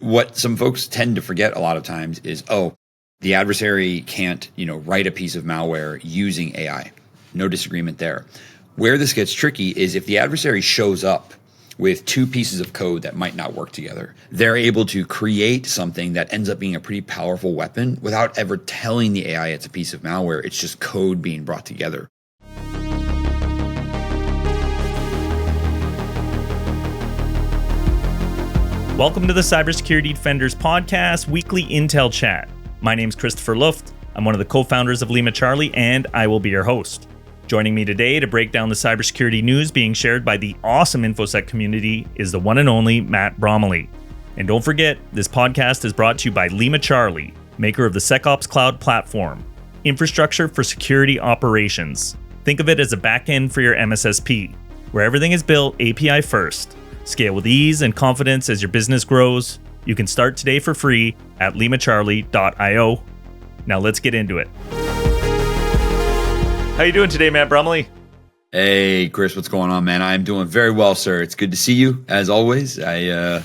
what some folks tend to forget a lot of times is, the adversary can't, write a piece of malware using AI. No disagreement there. Where this gets tricky is if the adversary shows up with two pieces of code that might not work together, they're able to create something that ends up being a pretty powerful weapon without ever telling the AI it's a piece of malware. It's just code being brought together. Welcome to the Cybersecurity Defenders Podcast Weekly Intel Chat. My name's Christopher Luft. I'm one of the co-founders of LimaCharlie, and I will be your host. Joining me today to break down the cybersecurity news being shared by the awesome InfoSec community is the one and only Matt Bromley. And don't forget, this podcast is brought to you by LimaCharlie, maker of the SecOps Cloud platform, infrastructure for security operations. Think of it as a backend for your MSSP, where everything is built API first. Scale with ease and confidence as your business grows. You can start today for free at limacharlie.io. Now let's get into it. How you doing today, Matt Bromley? Hey, Chris, what's going on, man? I'm doing very well, sir. It's good to see you, as always. I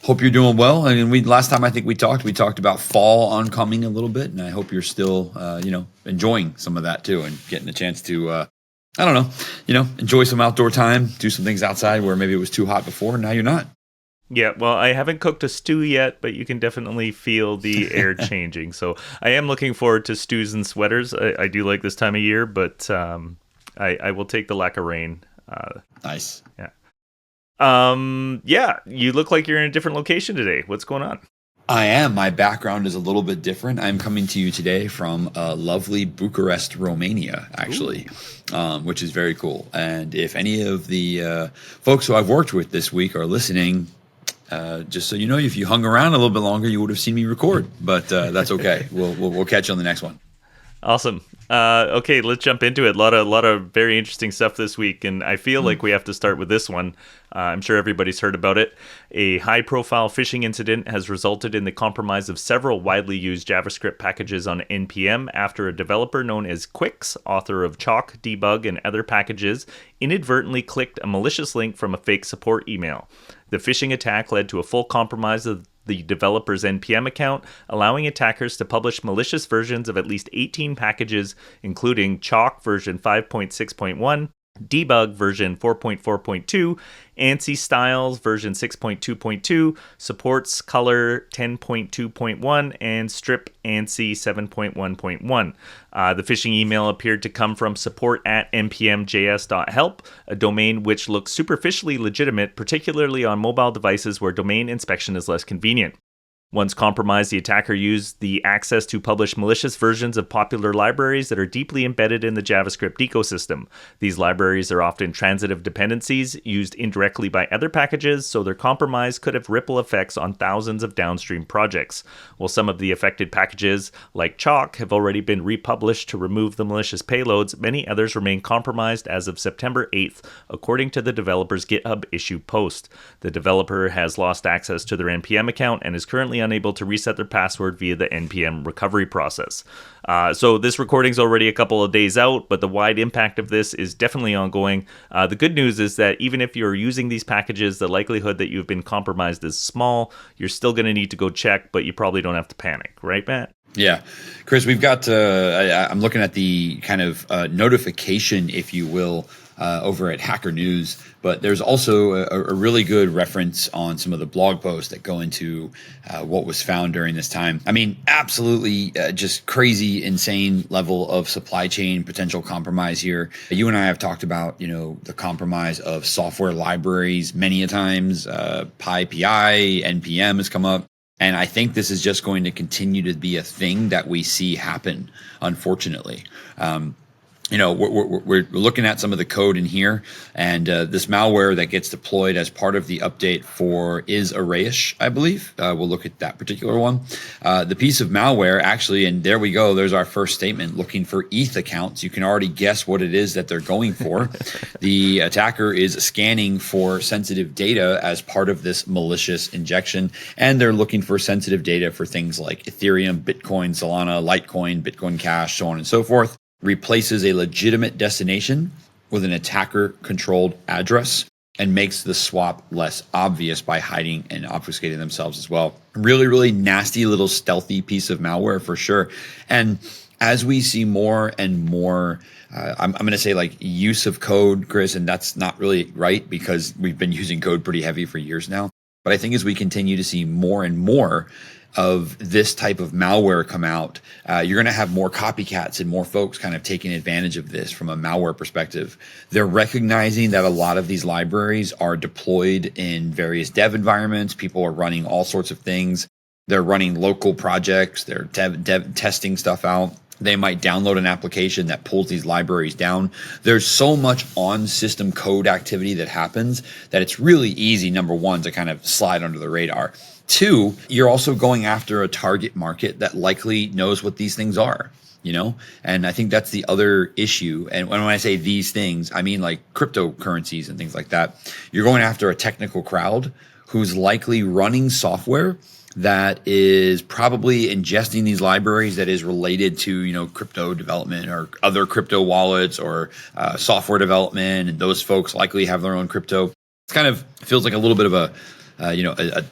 hope you're doing well. I mean, last time I think we talked about fall oncoming a little bit, and I hope you're still, enjoying some of that too, and getting a chance to, enjoy some outdoor time, do some things outside where maybe it was too hot before, and now you're not. Yeah, well, I haven't cooked a stew yet, but you can definitely feel the air changing. So I am looking forward to stews and sweaters. I do like this time of year, but I will take the lack of rain. Nice. Yeah. You look like you're in a different location today. What's going on? I am. My background is a little bit different. I'm coming to you today from lovely Bucharest, Romania, actually, which is very cool. And if any of the folks who I've worked with this week are listening, just so you know, if you hung around a little bit longer, you would have seen me record. But that's okay. We'll catch you on the next one. Awesome. Okay, let's jump into it. A lot of very interesting stuff this week, and I feel like we have to start with this one. I'm sure everybody's heard about it. A high-profile phishing incident has resulted in the compromise of several widely used JavaScript packages on NPM after a developer known as Quix, author of Chalk, Debug, and other packages, inadvertently clicked a malicious link from a fake support email. The phishing attack led to a full compromise of the developer's NPM account, allowing attackers to publish malicious versions of at least 18 packages, including Chalk version 5.6.1, Debug version 4.4.2, ANSI Styles version 6.2.2, Supports Color 10.2.1, and Strip ANSI 7.1.1. The phishing email appeared to come from support@npmjs.help, a domain which looks superficially legitimate, particularly on mobile devices where domain inspection is less convenient. Once compromised, the attacker used the access to publish malicious versions of popular libraries that are deeply embedded in the JavaScript ecosystem. These libraries are often transitive dependencies used indirectly by other packages, so their compromise could have ripple effects on thousands of downstream projects. While some of the affected packages, like Chalk, have already been republished to remove the malicious payloads, many others remain compromised as of September 8th, according to the developer's GitHub issue post. The developer has lost access to their NPM account and is currently unable to reset their password via the NPM recovery process. So this recording's already a couple of days out, but the wide impact of this is definitely ongoing. The good news is that even if you're using these packages, the likelihood that you've been compromised is small. You're still going to need to go check, but you probably don't have to panic, right, Matt? Yeah. Chris, we've got, I'm looking at the kind of notification, if you will, over at Hacker News, but there's also a really good reference on some of the blog posts that go into what was found during this time. I mean, absolutely just crazy, insane level of supply chain potential compromise here. You and I have talked about, the compromise of software libraries many a times. PyPI, NPM has come up. And I think this is just going to continue to be a thing that we see happen, unfortunately. We're looking at some of the code in here, and this malware that gets deployed as part of the update for is Arrayish, I believe. We'll look at that particular one. The piece of malware actually, and there we go, there's our first statement, looking for ETH accounts. You can already guess what it is that they're going for. The attacker is scanning for sensitive data as part of this malicious injection, and they're looking for sensitive data for things like Ethereum, Bitcoin, Solana, Litecoin, Bitcoin Cash, so on and so forth. Replaces a legitimate destination with an attacker-controlled address. and makes the swap less obvious by hiding and obfuscating themselves as well. Really, really nasty little stealthy piece of malware for sure. And as we see more and more, I'm going to say like use of code, Chris, and that's not really right because we've been using code pretty heavy for years now. But I think as we continue to see more and more of this type of malware come out, you're going to have more copycats and more folks kind of taking advantage of this from a malware perspective. They're recognizing that a lot of these libraries are deployed in various dev environments. People are running all sorts of things. They're running local projects. They're dev testing stuff out. They might download an application that pulls these libraries down. There's so much on-system code activity that happens that it's really easy, number one, to kind of slide under the radar. Two, you're also going after a target market that likely knows what these things are, And I think that's the other issue. And when I say these things, I mean like cryptocurrencies and things like that. You're going after a technical crowd who's likely running software that is probably ingesting these libraries that is related to, crypto development or other crypto wallets or software development. And those folks likely have their own crypto. It kind of feels like a little bit of a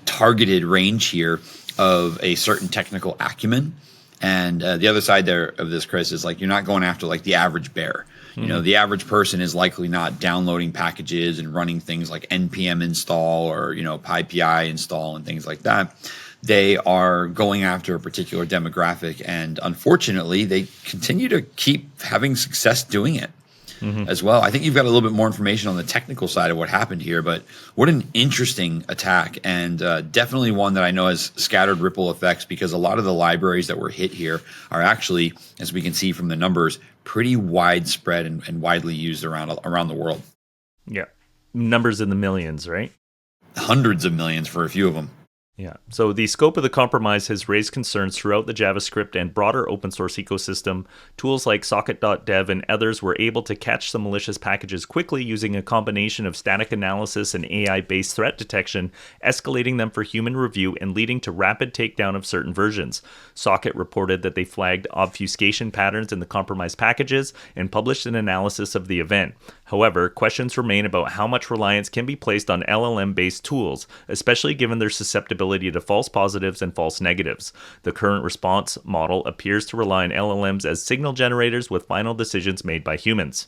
targeted range here of a certain technical acumen. And the other side there of this, Chris, is like you're not going after like the average bear. The average person is likely not downloading packages and running things like npm install or, PyPI install and things like that. They are going after a particular demographic, and unfortunately, they continue to keep having success doing it as well. I think you've got a little bit more information on the technical side of what happened here, but what an interesting attack, and definitely one that I know has scattered ripple effects because a lot of the libraries that were hit here are actually, as we can see from the numbers, pretty widespread and widely used around the world. Yeah. Numbers in the millions, right? Hundreds of millions for a few of them. Yeah. So the scope of the compromise has raised concerns throughout the JavaScript and broader open source ecosystem. Tools like socket.dev and others were able to catch some malicious packages quickly using a combination of static analysis and AI-based threat detection, escalating them for human review and leading to rapid takedown of certain versions. Socket reported that they flagged obfuscation patterns in the compromised packages and published an analysis of the event. However, questions remain about how much reliance can be placed on LLM-based tools, especially given their susceptibility to false positives and false negatives. The current response model appears to rely on LLMs as signal generators with final decisions made by humans.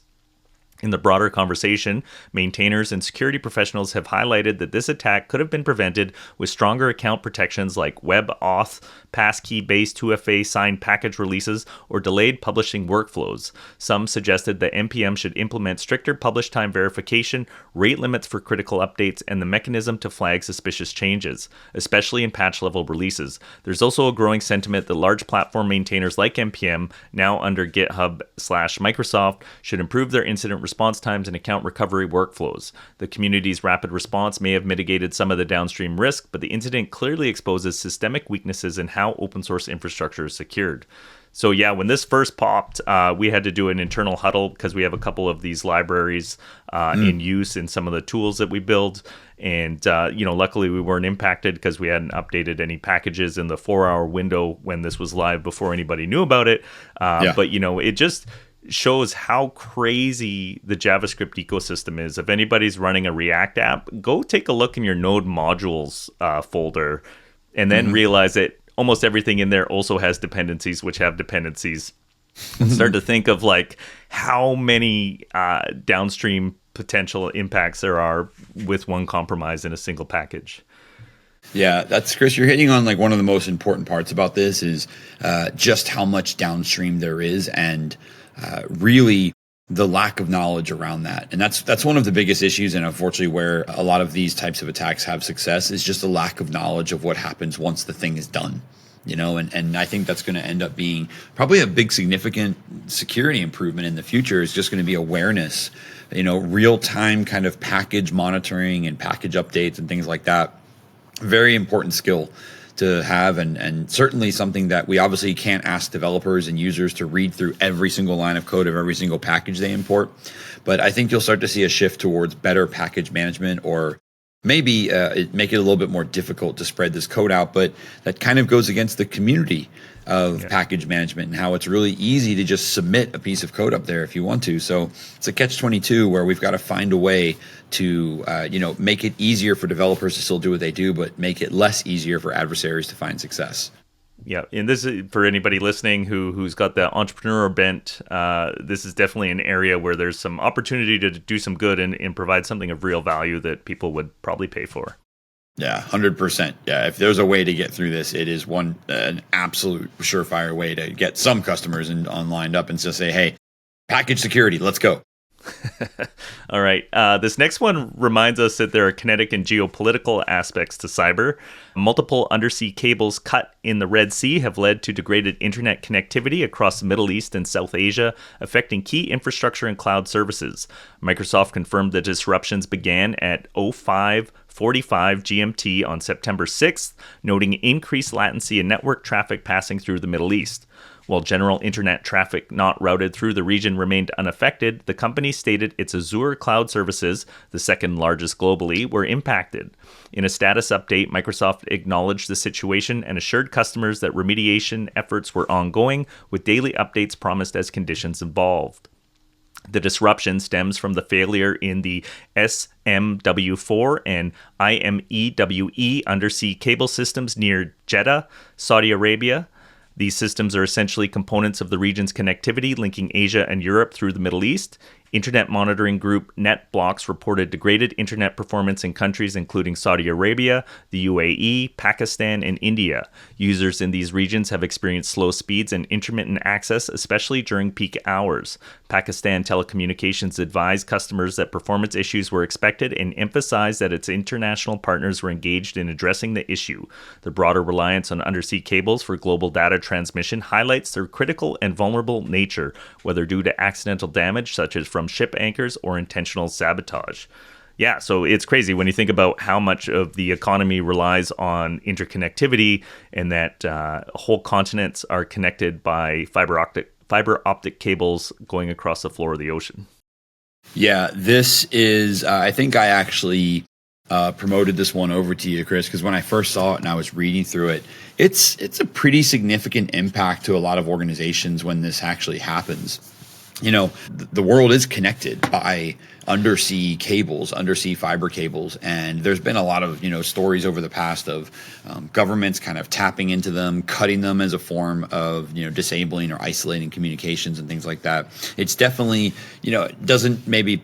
In the broader conversation, maintainers and security professionals have highlighted that this attack could have been prevented with stronger account protections like web auth, passkey-based 2FA signed package releases, or delayed publishing workflows. Some suggested that NPM should implement stricter publish time verification, rate limits for critical updates, and the mechanism to flag suspicious changes, especially in patch-level releases. There's also a growing sentiment that large platform maintainers like NPM, now under GitHub/Microsoft, should improve their incident response times and account recovery workflows. The community's rapid response may have mitigated some of the downstream risk, but the incident clearly exposes systemic weaknesses in how open source infrastructure is secured. So yeah, when this first popped, we had to do an internal huddle because we have a couple of these libraries in use in some of the tools that we build. And, luckily we weren't impacted because we hadn't updated any packages in the 4-hour window when this was live before anybody knew about it. But, it just shows how crazy the JavaScript ecosystem is. If anybody's running a React app, go take a look in your node modules folder and then realize that almost everything in there also has dependencies which have dependencies. Start to think of like how many downstream potential impacts there are with one compromise in a single package. Yeah, that's Chris. You're hitting on like one of the most important parts about this is just how much downstream there is, and really the lack of knowledge around that. And that's one of the biggest issues, and unfortunately where a lot of these types of attacks have success is just a lack of knowledge of what happens once the thing is done. And I think that's going to end up being probably a big significant security improvement in the future is just going to be awareness, real-time kind of package monitoring and package updates and things like that. Very important skill to have, and certainly something that we obviously can't ask developers and users to read through every single line of code of every single package they import. But I think you'll start to see a shift towards better package management or maybe make it a little bit more difficult to spread this code out, but that kind of goes against the community of package management and how it's really easy to just submit a piece of code up there if you want to. So it's a catch-22 where we've got to find a way to make it easier for developers to still do what they do, but make it less easier for adversaries to find success. Yeah, and this is for anybody listening who's got that entrepreneur bent. This is definitely an area where there's some opportunity to do some good and provide something of real value that people would probably pay for. Yeah, 100%. Yeah, if there's a way to get through this, it is an absolute surefire way to get some customers on lined up and just say, hey, package security, let's go. All right. This next one reminds us that there are kinetic and geopolitical aspects to cyber. Multiple undersea cables cut in the Red Sea have led to degraded internet connectivity across the Middle East and South Asia, affecting key infrastructure and cloud services. Microsoft confirmed the disruptions began at 05:45 GMT on September 6th, noting increased latency and network traffic passing through the Middle East. While general internet traffic not routed through the region remained unaffected, the company stated its Azure cloud services, the second largest globally, were impacted. In a status update, Microsoft acknowledged the situation and assured customers that remediation efforts were ongoing, with daily updates promised as conditions evolved. The disruption stems from the failure in the SMW4 and IMEWE undersea cable systems near Jeddah, Saudi Arabia. These systems are essentially components of the region's connectivity linking Asia and Europe through the Middle East. Internet monitoring group NetBlocks reported degraded internet performance in countries including Saudi Arabia, the UAE, Pakistan, and India. Users in these regions have experienced slow speeds and intermittent access, especially during peak hours. Pakistan Telecommunications advised customers that performance issues were expected and emphasized that its international partners were engaged in addressing the issue. The broader reliance on undersea cables for global data transmission highlights their critical and vulnerable nature, whether due to accidental damage such as from ship anchors or intentional sabotage. Yeah, so it's crazy when you think about how much of the economy relies on interconnectivity and that whole continents are connected by fiber optic cables going across the floor of the ocean. Yeah, this is, I think I actually promoted this one over to you, Chris, because when I first saw it and I was reading through it, it's a pretty significant impact to a lot of organizations when this actually happens. You know, the world is connected by undersea cables, undersea fiber cables, and there's been a lot of, stories over the past of governments kind of tapping into them, cutting them as a form of, disabling or isolating communications and things like that. It's definitely, it doesn't maybe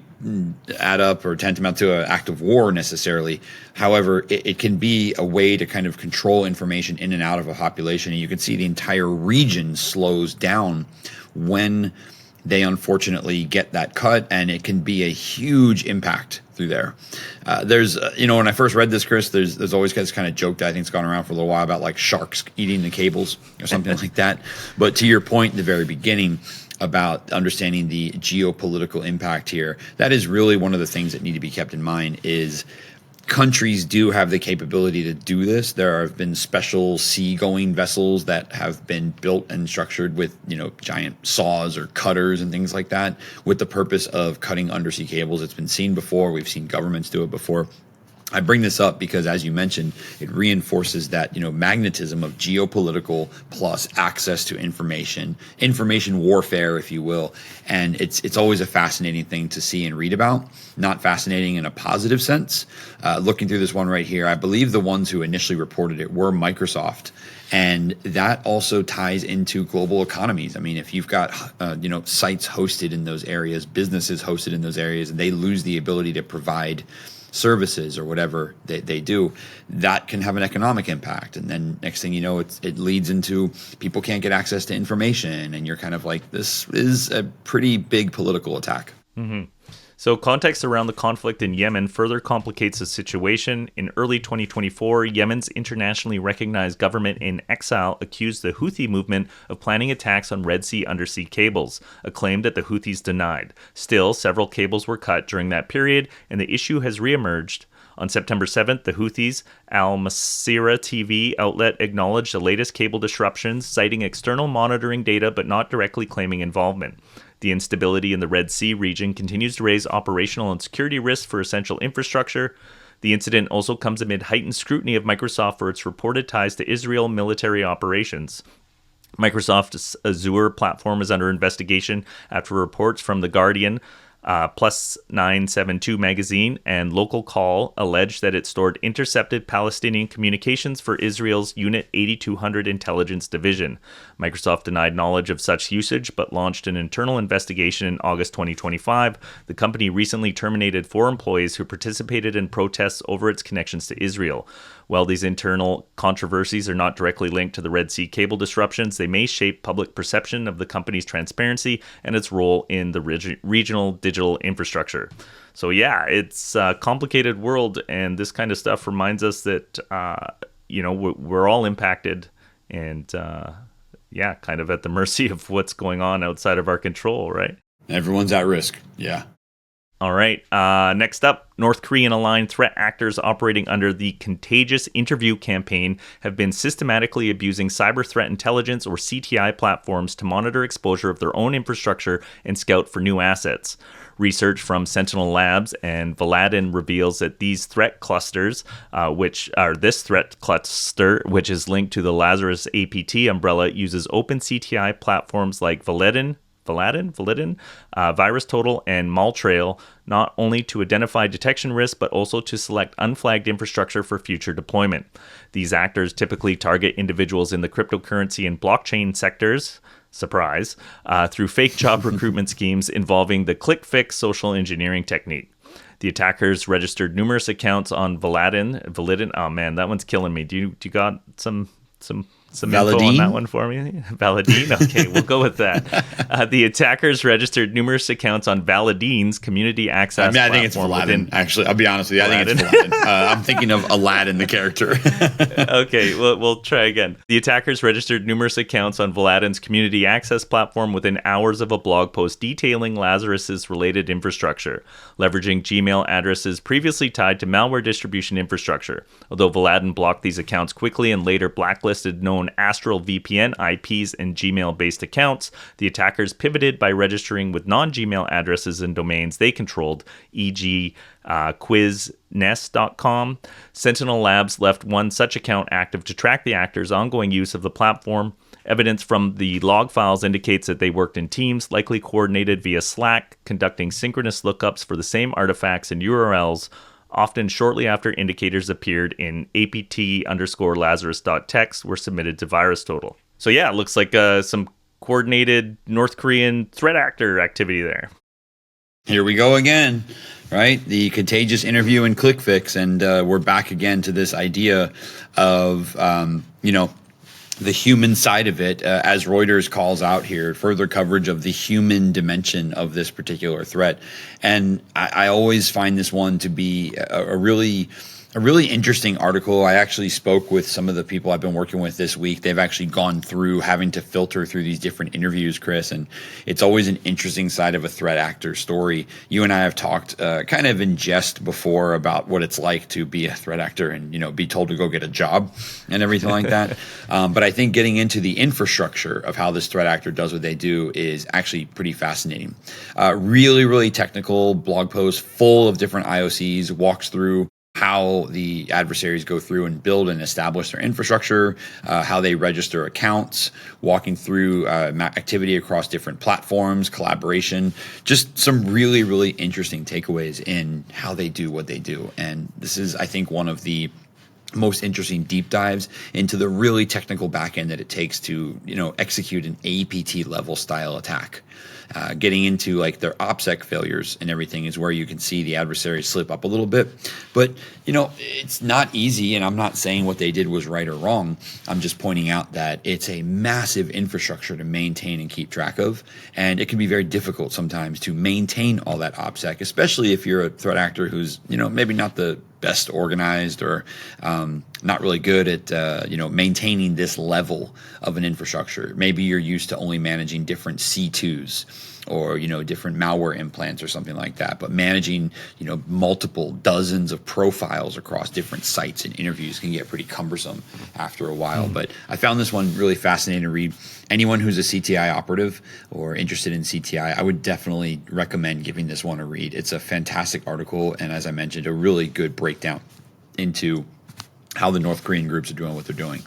add up or tantamount to an act of war necessarily. However, it can be a way to kind of control information in and out of a population, and you can see the entire region slows down when they unfortunately get that cut, and it can be a huge impact through there. There's, when I first read this, Chris, there's always this kind of joke that I think's gone around for a little while about like sharks eating the cables or something like that. But to your point in the very beginning about understanding the geopolitical impact here, that is really one of the things that need to be kept in mind is countries do have the capability to do this. There have been special seagoing vessels that have been built and structured with, giant saws or cutters and things like that with the purpose of cutting undersea cables. It's been seen before. We've seen governments do it before. I bring this up because, as you mentioned, it reinforces that, magnetism of geopolitical plus access to information warfare, if you will. And it's always a fascinating thing to see and read about, not fascinating in a positive sense. Looking through this one right here, I believe the ones who initially reported it were Microsoft. And that also ties into global economies. I mean, if you've got, sites hosted in those areas, businesses hosted in those areas, and they lose the ability to provide services or whatever they do, that can have an economic impact. And then next thing you know, it leads into people can't get access to information. And you're kind of like, this is a pretty big political attack. Mm-hmm. So context around the conflict in Yemen further complicates the situation. In early 2024, Yemen's internationally recognized government in exile accused the Houthi movement of planning attacks on Red Sea undersea cables, a claim that the Houthis denied. Still, several cables were cut during that period, and the issue has reemerged. On September 7th, the Houthis' Al Masirah TV outlet acknowledged the latest cable disruptions, citing external monitoring data but not directly claiming involvement. The instability in the Red Sea region continues to raise operational and security risks for essential infrastructure. The incident also comes amid heightened scrutiny of Microsoft for its reported ties to Israel military operations. Microsoft's Azure platform is under investigation after reports from The Guardian, Plus 972 magazine, and Local Call alleged that it stored intercepted Palestinian communications for Israel's Unit 8200 intelligence division. Microsoft denied knowledge of such usage, but launched an internal investigation in August 2025. The company recently terminated 4 employees who participated in protests over its connections to Israel. While these internal controversies are not directly linked to the Red Sea cable disruptions, they may shape public perception of the company's transparency and its role in the regional digital infrastructure. So yeah, it's a complicated world, and this kind of stuff reminds us that, we're all impacted and, kind of at the mercy of what's going on outside of our control, right? Everyone's at risk. Yeah. All right. Next up, North Korean-aligned threat actors operating under the Contagious Interview campaign have been systematically abusing cyber threat intelligence or CTI platforms to monitor exposure of their own infrastructure and scout for new assets. Research from Sentinel Labs and Valadin reveals that these threat clusters, which is linked to the Lazarus APT umbrella, uses open CTI platforms like Valadin, VirusTotal, and Maltrail, not only to identify detection risks, but also to select unflagged infrastructure for future deployment. These actors typically target individuals in the cryptocurrency and blockchain sectors, surprise, through fake job recruitment schemes involving the click-fix social engineering technique. The attackers registered numerous accounts on Valadin. Oh man, that one's killing me. Do you got some info on that one for me? Valadin? Okay, we'll go with that. The attackers registered numerous accounts on Valadin's community access platform. I think it's Valadin, actually. I'll be honest with you. I think it's Valadin. I'm thinking of Aladdin, the character. Okay, we'll try again. The attackers registered numerous accounts on Valadin's community access platform within hours of a blog post detailing Lazarus's related infrastructure, leveraging Gmail addresses previously tied to malware distribution infrastructure. Although Valadin blocked these accounts quickly and later blacklisted known Astral VPN IPs and Gmail-based accounts, the attackers pivoted by registering with non-Gmail addresses and domains they controlled, e.g. quiznest.com. Sentinel Labs left one such account active to track the actors' ongoing use of the platform. Evidence from the log files indicates that they worked in teams, likely coordinated via Slack, conducting synchronous lookups for the same artifacts and URLs, often shortly after indicators appeared in apt_lazarus.txt were submitted to VirusTotal. So yeah, it looks like some coordinated North Korean threat actor activity there. Here we go again, right? The Contagious Interview and ClickFix, and we're back again to this idea of, the human side of it, as Reuters calls out here, further coverage of the human dimension of this particular threat. And I always find this one to be a really interesting article. I actually spoke with some of the people I've been working with this week. They've actually gone through having to filter through these different interviews, Chris, and it's always an interesting side of a threat actor story. You and I have talked kind of in jest before about what it's like to be a threat actor and, be told to go get a job and everything like that. But I think getting into the infrastructure of how this threat actor does what they do is actually pretty fascinating. Really, really technical blog post full of different IOCs, walks through how the adversaries go through and build and establish their infrastructure, how they register accounts, walking through activity across different platforms, collaboration, just some really, really interesting takeaways in how they do what they do. And this is, I think, one of the most interesting deep dives into the really technical backend that it takes to, execute an APT level style attack. Getting into like their OPSEC failures and everything is where you can see the adversaries slip up a little bit. But, it's not easy, and I'm not saying what they did was right or wrong. I'm just pointing out that it's a massive infrastructure to maintain and keep track of, and it can be very difficult sometimes to maintain all that OPSEC, especially if you're a threat actor who's, maybe not the best organized or not really good at maintaining this level of an infrastructure. Maybe you're used to only managing different C2s or different malware implants or something like that, but managing multiple dozens of profiles across different sites and interviews can get pretty cumbersome after a while. But I found this one really fascinating to read. Anyone who's a CTI operative or interested in CTI, I would definitely recommend giving this one a read. It's a fantastic article, and as I mentioned, a really good breakdown into how the North Korean groups are doing what they're doing.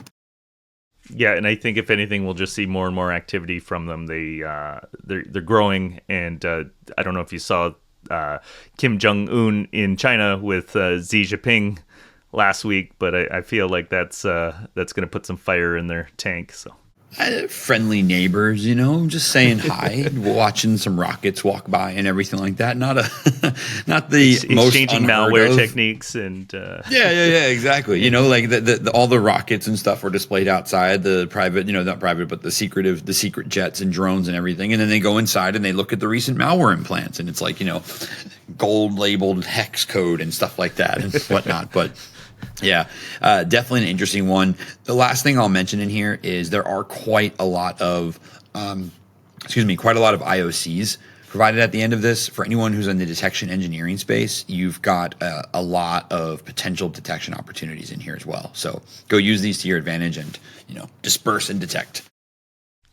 Yeah, and I think if anything, we'll just see more and more activity from them. They're growing, and I don't know if you saw Kim Jong-un in China with Xi Jinping last week, but I feel like that's going to put some fire in their tank. So. Friendly neighbors, just saying hi, watching some rockets walk by and everything like that. Not the most exchanging malware techniques and yeah, exactly. Like all the rockets and stuff were displayed outside the private, not private, but the secret jets and drones and everything. And then they go inside and they look at the recent malware implants, and it's like gold labeled hex code and stuff like that and whatnot. But yeah, definitely an interesting one. The last thing I'll mention in here is there are quite a lot of IOCs provided at the end of this. For anyone who's in the detection engineering space, you've got a lot of potential detection opportunities in here as well. So go use these to your advantage and disperse and detect.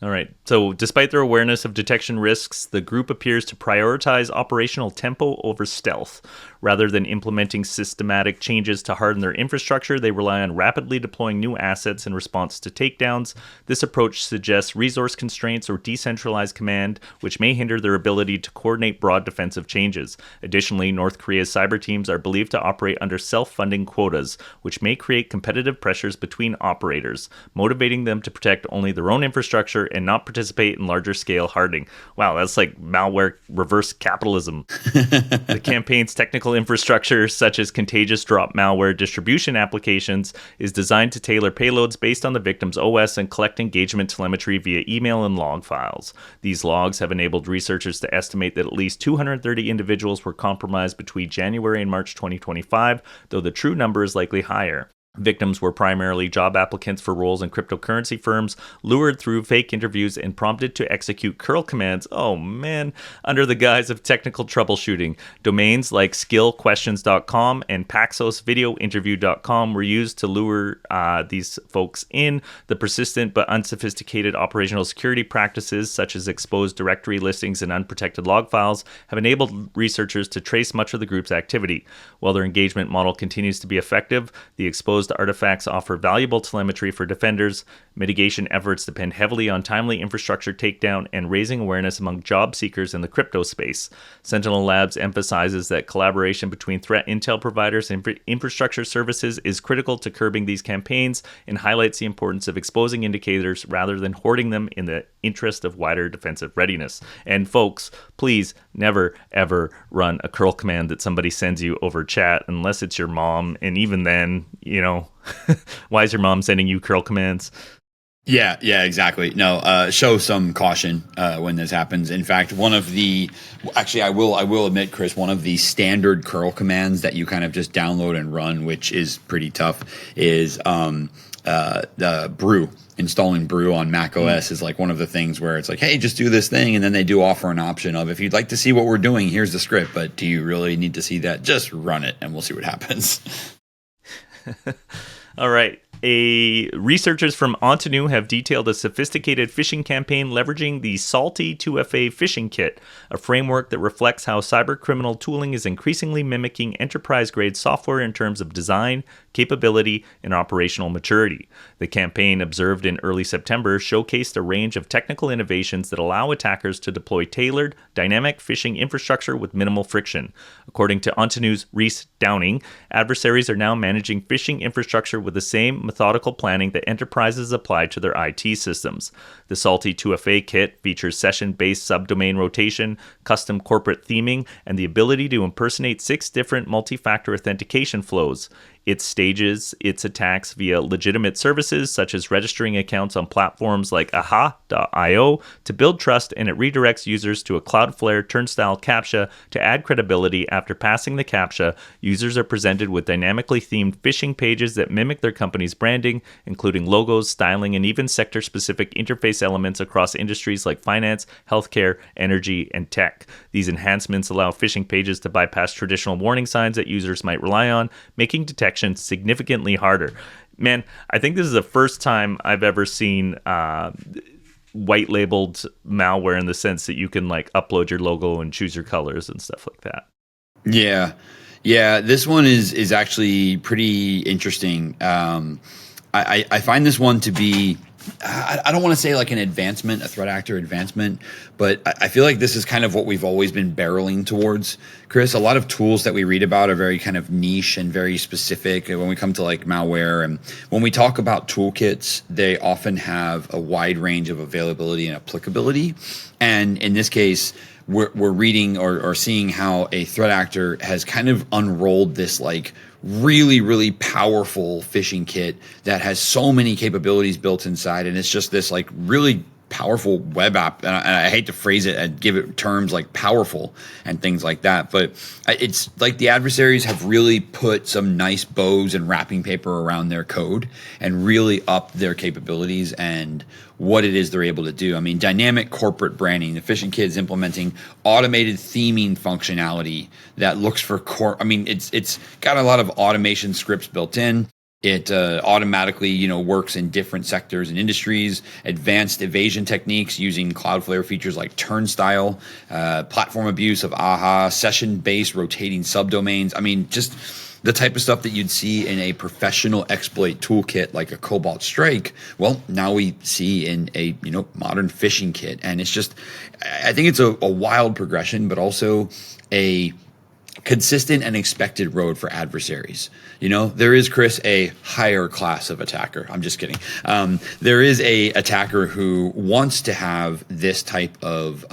All right. So despite their awareness of detection risks, the group appears to prioritize operational tempo over stealth. Rather than implementing systematic changes to harden their infrastructure, they rely on rapidly deploying new assets in response to takedowns. This approach suggests resource constraints or decentralized command, which may hinder their ability to coordinate broad defensive changes. Additionally, North Korea's cyber teams are believed to operate under self-funding quotas, which may create competitive pressures between operators, motivating them to protect only their own infrastructure and not participate in larger-scale hardening. Wow, that's like malware reverse capitalism. The campaign's technical infrastructure, such as contagious drop malware distribution applications, is designed to tailor payloads based on the victim's OS and collect engagement telemetry via email and log files. These logs have enabled researchers to estimate that at least 230 individuals were compromised between January and March 2025, though the true number is likely higher. Victims were primarily job applicants for roles in cryptocurrency firms, lured through fake interviews and prompted to execute curl commands, under the guise of technical troubleshooting. Domains like skillquestions.com and paxosvideointerview.com were used to lure these folks in. The persistent but unsophisticated operational security practices, such as exposed directory listings and unprotected log files, have enabled researchers to trace much of the group's activity. While their engagement model continues to be effective, the exposed artifacts offer valuable telemetry for defenders. Mitigation efforts depend heavily on timely infrastructure takedown and raising awareness among job seekers in the crypto space. Sentinel Labs emphasizes that collaboration between threat intel providers and infrastructure services is critical to curbing these campaigns and highlights the importance of exposing indicators rather than hoarding them in the interest of wider defensive readiness. And folks, please never, ever run a curl command that somebody sends you over chat unless it's your mom. And even then, why is your mom sending you curl commands? Yeah, exactly. No, show some caution when this happens. In fact, I will admit, Chris, one of the standard curl commands that you kind of just download and run, which is pretty tough, is brew. Installing brew on Mac OS is like one of the things where it's like, hey, just do this thing. And then they do offer an option of, if you'd like to see what we're doing, here's the script. But do you really need to see that? Just run it and we'll see what happens. All right. Researchers from Ontanu have detailed a sophisticated phishing campaign leveraging the Salty2FA phishing kit, a framework that reflects how cybercriminal tooling is increasingly mimicking enterprise-grade software in terms of design, capability, and operational maturity. The campaign, observed in early September, showcased a range of technical innovations that allow attackers to deploy tailored, dynamic phishing infrastructure with minimal friction. According to Ontanu's Reese Downing, adversaries are now managing phishing infrastructure with the same methodical planning that enterprises apply to their IT systems. The Salty2FA kit features session-based subdomain rotation, custom corporate theming, and the ability to impersonate 6 different multi-factor authentication flows. It stages its attacks via legitimate services, such as registering accounts on platforms like aha.io to build trust, and it redirects users to a Cloudflare turnstile CAPTCHA to add credibility. After passing the CAPTCHA, users are presented with dynamically themed phishing pages that mimic their company's branding, including logos, styling, and even sector-specific interface elements across industries like finance, healthcare, energy, and tech. These enhancements allow phishing pages to bypass traditional warning signs that users might rely on, making detection significantly harder. Man, I think this is the first time I've ever seen white labeled malware in the sense that you can like upload your logo and choose your colors and stuff like that. Yeah, this one is actually pretty interesting. I find this one to be, I don't want to say like an advancement, a threat actor advancement, but I feel like this is kind of what we've always been barreling towards, Chris. A lot of tools that we read about are very kind of niche and very specific when we come to like malware. And when we talk about toolkits, they often have a wide range of availability and applicability. And in this case, we're reading or seeing how a threat actor has kind of unrolled this like really, really powerful phishing kit that has so many capabilities built inside. And it's just this like really powerful web app. And I hate to phrase it and give it terms like powerful and things like that. But it's like the adversaries have really put some nice bows and wrapping paper around their code and really upped their capabilities and what it is they're able to do. I mean, dynamic corporate branding. The phishing kit is implementing automated theming functionality that looks for it's got a lot of automation scripts built in. It automatically, works in different sectors and industries. Advanced evasion techniques using Cloudflare features like turnstile, platform abuse of AHA, session-based rotating subdomains. I mean, just the type of stuff that you'd see in a professional exploit toolkit like a Cobalt Strike. Well, now we see in a modern phishing kit, and it's just, I think it's a wild progression, but also a consistent and expected road for adversaries. There is, Chris, a higher class of attacker. I'm just kidding. There is a attacker who wants to have this type of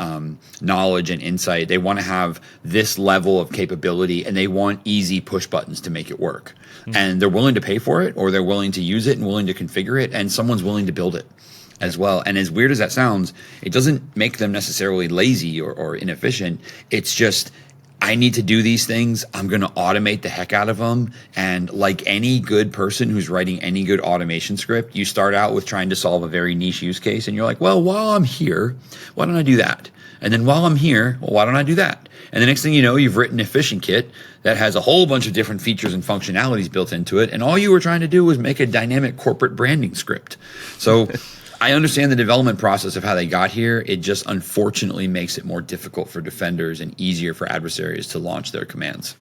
knowledge and insight. They want to have this level of capability, and they want easy push buttons to make it work. Mm-hmm. And they're willing to pay for it, or they're willing to use it and willing to configure it, and someone's willing to build it as well. And as weird as that sounds, it doesn't make them necessarily lazy or inefficient. It's just, I need to do these things. I'm going to automate the heck out of them. And like any good person who's writing any good automation script, you start out with trying to solve a very niche use case. And you're like, well, while I'm here, why don't I do that? And then while I'm here, well, why don't I do that? And the next thing you know, you've written a phishing kit that has a whole bunch of different features and functionalities built into it. And all you were trying to do was make a dynamic corporate branding script. So I understand the development process of how they got here. It just unfortunately makes it more difficult for defenders and easier for adversaries to launch their commands.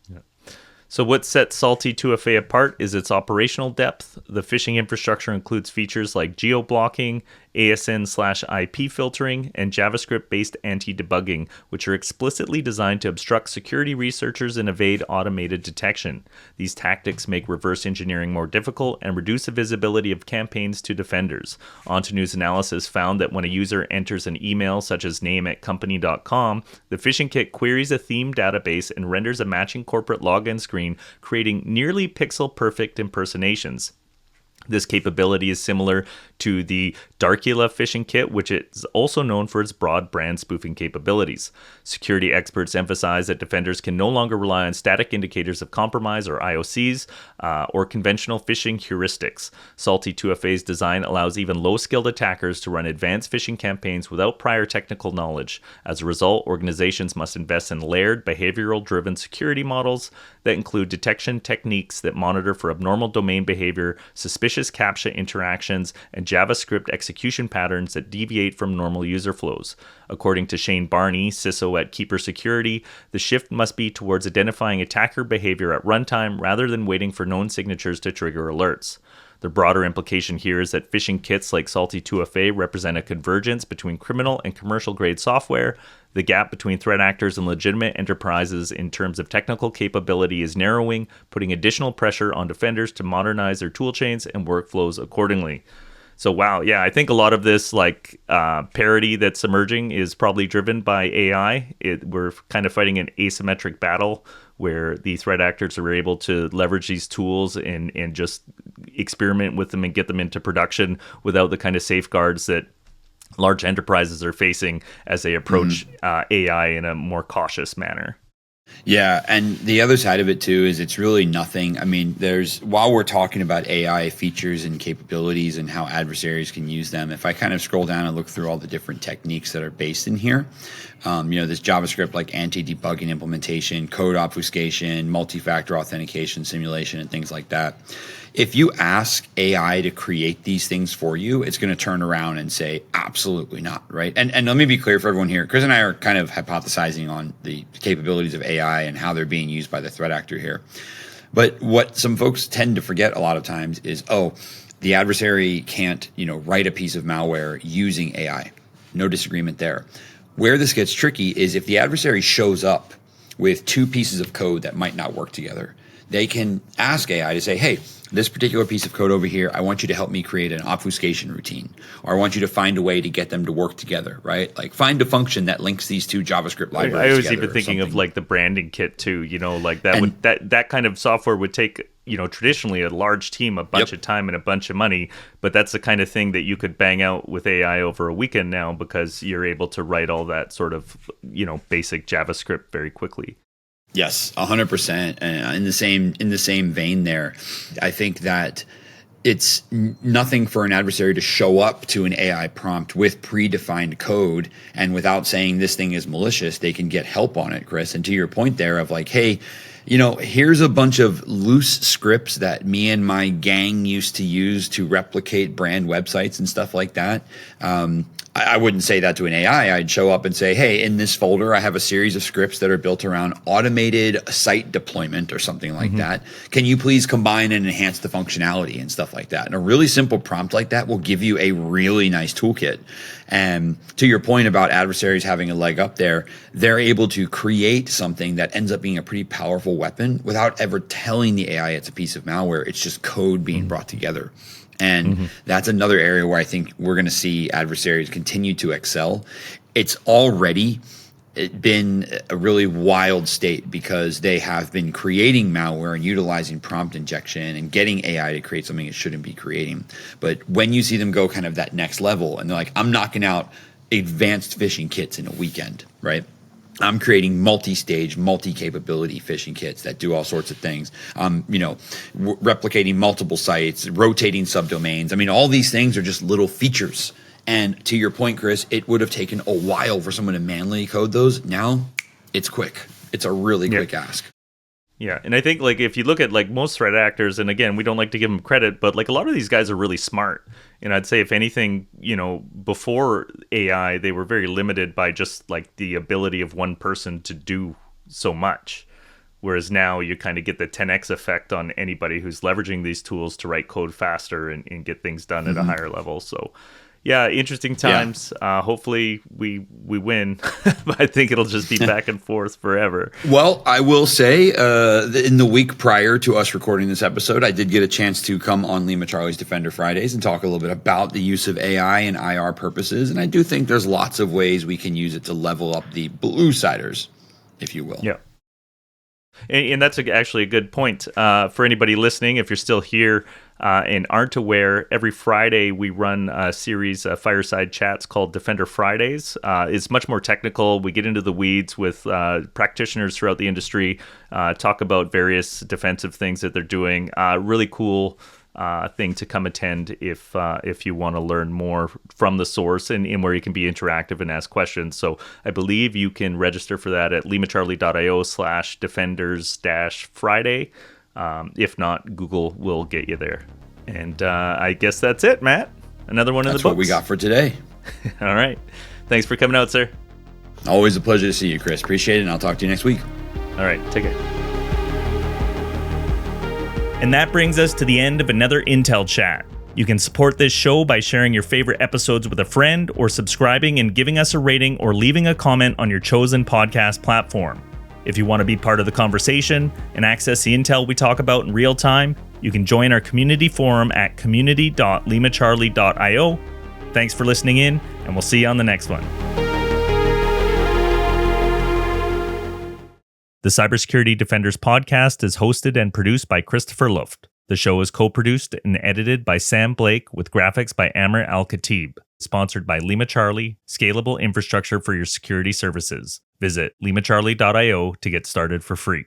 Yeah. So what sets Salty2FA apart is its operational depth. The phishing infrastructure includes features like geo-blocking, ASN/IP filtering, and JavaScript-based anti-debugging, which are explicitly designed to obstruct security researchers and evade automated detection. These tactics make reverse engineering more difficult and reduce the visibility of campaigns to defenders. OntoNews analysis found that when a user enters an email such as name@company.com, the phishing kit queries a theme database and renders a matching corporate login screen, creating nearly pixel-perfect impersonations. This capability is similar to the Darkula phishing kit, which is also known for its broad brand spoofing capabilities. Security experts emphasize that defenders can no longer rely on static indicators of compromise or IOCs or conventional phishing heuristics. Salty2FA's design allows even low-skilled attackers to run advanced phishing campaigns without prior technical knowledge. As a result, organizations must invest in layered, behavioral-driven security models that include detection techniques that monitor for abnormal domain behavior, suspicious CAPTCHA interactions, and JavaScript execution patterns that deviate from normal user flows. According to Shane Barney, CISO at Keeper Security, the shift must be towards identifying attacker behavior at runtime rather than waiting for known signatures to trigger alerts. The broader implication here is that phishing kits like Salty2FA represent a convergence between criminal and commercial grade software. The gap between threat actors and legitimate enterprises in terms of technical capability is narrowing, putting additional pressure on defenders to modernize their toolchains and workflows accordingly. So, wow. Yeah, I think a lot of this like parity that's emerging is probably driven by AI. We're kind of fighting an asymmetric battle where the threat actors are able to leverage these tools and just experiment with them and get them into production without the kind of safeguards that large enterprises are facing as they approach AI in a more cautious manner. Yeah, and the other side of it too is it's really nothing. I mean, while we're talking about AI features and capabilities and how adversaries can use them, if I kind of scroll down and look through all the different techniques that are based in here, this JavaScript like anti-debugging implementation, code obfuscation, multi-factor authentication, simulation, and things like that. If you ask AI to create these things for you, it's going to turn around and say, absolutely not, right? And let me be clear for everyone here. Chris and I are kind of hypothesizing on the capabilities of AI and how they're being used by the threat actor here. But what some folks tend to forget a lot of times is, the adversary can't, write a piece of malware using AI. No disagreement there. Where this gets tricky is if the adversary shows up with two pieces of code that might not work together, they can ask AI to say, hey, this particular piece of code over here, I want you to help me create an obfuscation routine, or I want you to find a way to get them to work together, right? Like find a function that links these two JavaScript libraries together. I was even thinking of like the branding kit too, like that kind of software would take, traditionally a large team, a bunch of time and a bunch of money, but that's the kind of thing that you could bang out with AI over a weekend now because you're able to write all that sort of, basic JavaScript very quickly. Yes, 100%. And in the same vein there, I think that it's nothing for an adversary to show up to an AI prompt with predefined code and without saying this thing is malicious, they can get help on it, Chris. And to your point there of like, hey, here's a bunch of loose scripts that me and my gang used to use to replicate brand websites and stuff like that. I wouldn't say that to an AI. I'd show up and say, hey, in this folder, I have a series of scripts that are built around automated site deployment or something like that. Can you please combine and enhance the functionality and stuff like that? And a really simple prompt like that will give you a really nice toolkit. And to your point about adversaries having a leg up there, they're able to create something that ends up being a pretty powerful weapon without ever telling the AI it's a piece of malware. It's just code being brought together. And that's another area where I think we're going to see adversaries continue to excel. It's already been a really wild state because they have been creating malware and utilizing prompt injection and getting AI to create something it shouldn't be creating. But when you see them go kind of that next level and they're like, I'm knocking out advanced phishing kits in a weekend, right? I'm creating multi-stage, multi-capability phishing kits that do all sorts of things. Replicating multiple sites, rotating subdomains. I mean, all these things are just little features. And to your point, Chris, it would have taken a while for someone to manually code those. Now, it's quick. It's a really quick ask. Yeah, and I think like if you look at like most threat actors, and again, we don't like to give them credit, but like a lot of these guys are really smart. And I'd say if anything, before AI, they were very limited by just like the ability of one person to do so much. Whereas now you kind of get the 10x effect on anybody who's leveraging these tools to write code faster and get things done at a higher level. So yeah, interesting times. Yeah. Hopefully we win, but I think it'll just be back and forth forever. Well, I will say in the week prior to us recording this episode, I did get a chance to come on LimaCharlie's Defender Fridays and talk a little bit about the use of AI and IR purposes. And I do think there's lots of ways we can use it to level up the blue siders, if you will. Yeah. And that's actually a good point. For anybody listening, if you're still here and aren't aware, every Friday we run a series of fireside chats called Defender Fridays. It's much more technical. We get into the weeds with practitioners throughout the industry, talk about various defensive things that they're doing. Really cool thing to come attend if you want to learn more from the source and where you can be interactive and ask questions. So I believe you can register for that at limacharlie.io/defenders-Friday. If not, Google will get you there. And I guess that's it, Matt. Another one in the books. That's what we got for today. All right. Thanks for coming out, sir. Always a pleasure to see you, Chris. Appreciate it, and I'll talk to you next week. All right. Take care. And that brings us to the end of another Intel Chat. You can support this show by sharing your favorite episodes with a friend or subscribing and giving us a rating or leaving a comment on your chosen podcast platform. If you want to be part of the conversation and access the intel we talk about in real time, You can join our community forum at community.limacharlie.io. Thanks for listening in, and we'll see you on the next one. The Cybersecurity Defenders podcast is hosted and produced by Christopher Luft. The show is co-produced and edited by Sam Blake with graphics by Amr Al-Khatib. Sponsored by LimaCharlie, scalable infrastructure for your security services. Visit limacharlie.io to get started for free.